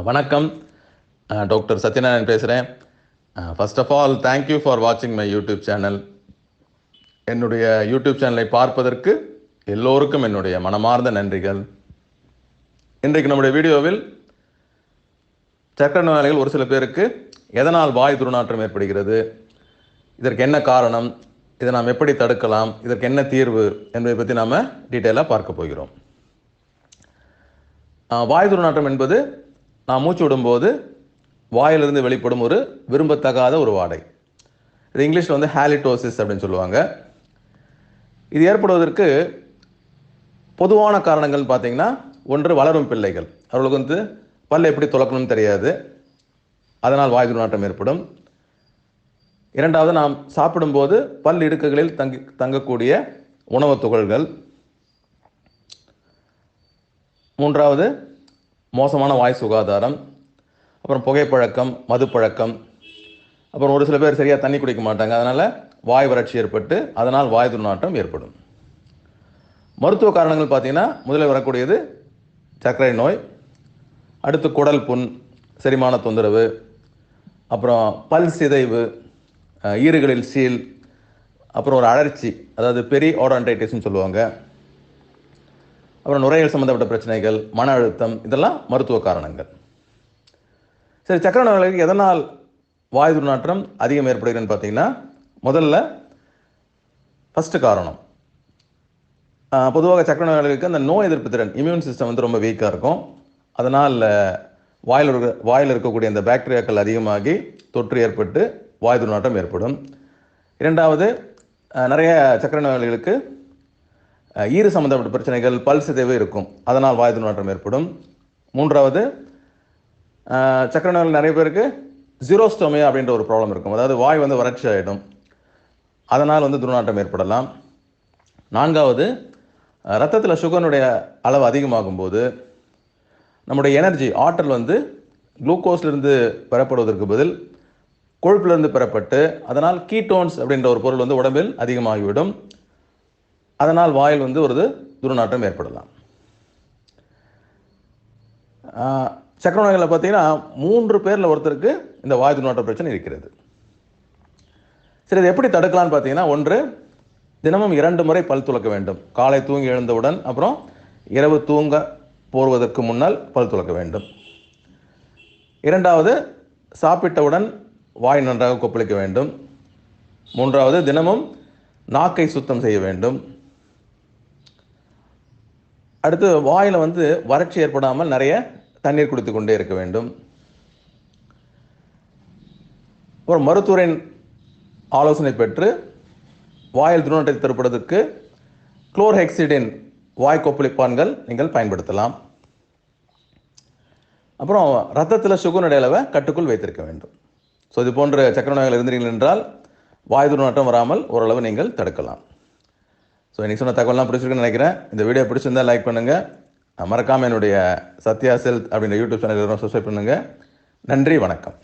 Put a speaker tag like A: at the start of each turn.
A: வணக்கம். டாக்டர் சத்யநாராயணன் பேசுகிறேன். First of all thank you for வாட்சிங் மை யூடியூப் சேனல். என்னுடைய யூடியூப் சேனலை பார்ப்பதற்கு எல்லோருக்கும் என்னுடைய மனமார்ந்த நன்றிகள். இன்றைக்கு நம்முடைய வீடியோவில் சர்க்கரை நோயாளிகள் ஒரு சில பேருக்கு எதனால் வாய் துர்நாற்றம் ஏற்படுகிறது, இதற்கு என்ன காரணம், இதை நாம் எப்படி தடுக்கலாம், இதற்கு என்ன தீர்வு என்பதை பற்றி நாம் டீட்டெயிலாக பார்க்க போகிறோம். வாய் துர்நாற்றம் என்பது நாம் மூச்சு விடும்போது வாயிலிருந்து வெளிப்படும் ஒரு விரும்பத்தகாத ஒரு வாடை. இது இங்கிலீஷில் வந்து ஹாலிடோசிஸ் அப்படின்னு சொல்லுவாங்க. இது ஏற்படுவதற்கு பொதுவான காரணங்கள் பார்த்தீங்கன்னா, ஒன்று வளரும் பிள்ளைகள், அவர்களுக்கு வந்து பல் எப்படி துலக்கணும்னு தெரியாது, அதனால் வாய் துர்நாற்றம் ஏற்படும். இரண்டாவது, நாம் சாப்பிடும்போது பல் இடுக்குகளில் தங்கக்கூடிய உணவுத் துகள்கள். மூன்றாவது, மோசமான வாய் சுகாதாரம். அப்புறம் புகைப்பழக்கம், மதுப்பழக்கம். அப்புறம் ஒரு சில பேர் சரியாக தண்ணி குடிக்க மாட்டாங்க, அதனால் வாய் வறட்சி ஏற்பட்டு அதனால் வாய் துர்நாற்றம் ஏற்படும். மருத்துவ காரணங்கள் பார்த்தீங்கன்னா, முதலில் வரக்கூடியது சர்க்கரை நோய், அடுத்து குடல் புண், செரிமான தொந்தரவு, அப்புறம் பல் சிதைவு, ஈறுகளில் சீல், அப்புறம் ஒரு அழற்சி, அதாவது பெரி ஓடான்டைட்டிஸ்ன்னு சொல்லுவாங்க. அப்புறம் நுரையீரல் சம்மந்தப்பட்ட பிரச்சனைகள், மன அழுத்தம், இதெல்லாம் மருத்துவ காரணங்கள். சரி, சர்க்கரை நோயாளிகளுக்கு எதனால் வாய் துர்நாற்றம் அதிகம் ஏற்படுகிறதுன்னு பார்த்தீங்கன்னா, முதல்ல ஃபஸ்ட்டு காரணம், பொதுவாக சர்க்கரை நோயாளிகளுக்கு அந்த நோய் எதிர்ப்பு திறன், இம்யூன் சிஸ்டம் வந்து ரொம்ப வீக்காக இருக்கும். அதனால் வாயில் இருக்கக்கூடிய அந்த பாக்டீரியாக்கள் அதிகமாகி தொற்று ஏற்பட்டு வாய் துர்நாற்றம் ஏற்படும். இரண்டாவது, நிறைய சர்க்கரை நோயாளிகளுக்கு ஈறு சம்மந்தப்பட்ட பிரச்சனைகள், பல் சிதைவு இருக்கும், அதனால் வாய் துர்நாற்றம் ஏற்படும். மூன்றாவது, சர்க்கரை நோயாளிகள் நிறைய பேருக்கு ஜீரோஸ்டோமியா அப்படின்ற ஒரு ப்ராப்ளம் இருக்கும், அதாவது வாய் வந்து வறட்சி ஆகிடும், அதனால் வந்து துர்நாற்றம் ஏற்படலாம். நான்காவது, ரத்தத்தில் சுகருடைய அளவு அதிகமாகும் போது நம்முடைய எனர்ஜி, ஆற்றல் வந்து குளுக்கோஸ்லேருந்து பெறப்படுவதற்கு பதில் கொழுப்பிலிருந்து பெறப்பட்டு, அதனால் கீட்டோன்ஸ் அப்படின்ற ஒரு பொருள் வந்து உடம்பில் அதிகமாகிவிடும், அதனால் வாயில் வந்து ஒரு துர்நாற்றம் ஏற்படலாம். சர்க்கரை நோய்களில் பார்த்தீங்கன்னா 3 பேரில் ஒருத்தருக்கு இந்த வாய் துர்நாற்ற பிரச்சனை இருக்கிறது. சரி, இது எப்படி தடுக்கலான்னு பார்த்தீங்கன்னா, ஒன்று, தினமும் 2 முறை பல் துலக்க வேண்டும். காலை தூங்கி எழுந்தவுடன், அப்புறம் இரவு தூங்க போவதற்கு முன்னால் பல் துலக்க வேண்டும். இரண்டாவது, சாப்பிட்டவுடன் வாய் நன்றாக கொப்பளிக்க வேண்டும். மூன்றாவது, தினமும் நாக்கை சுத்தம் செய்ய வேண்டும். அடுத்து, வாயில் வந்து வறட்சி ஏற்படாமல் நிறைய தண்ணீர் குடித்து கொண்டே இருக்க வேண்டும். ஒரு மருத்துவரின் ஆலோசனை பெற்று வாயில் துர்நாற்றத்தை தடுப்பதற்கு குளோர்ஹெக்சிடின் வாய் கொப்பளிப்பான்கள் நீங்கள் பயன்படுத்தலாம். அப்புறம் ரத்தத்தில் சுகருடைய அளவை கட்டுக்குள் வைத்திருக்க வேண்டும். ஸோ இது போன்ற சர்க்கரை நோய்கள் இருந்தீர்கள் என்றால் வாய் துர்நாற்றம் வராமல் ஓரளவு நீங்கள் தடுக்கலாம். ஸோ இன்றைக்கி சொன்ன தகவலாம் பிடிச்சிருக்குன்னு நினைக்கிறேன். இந்த வீடியோ பிடிச்சிருந்தால் லைக் பண்ணுங்கள். மறக்காமல் என்னுடைய சத்யா ஹெல்த் அப்படின்ற யூடியூப் சேனல் சப்ஸ்கிரைப் பண்ணுங்கள். நன்றி, வணக்கம்.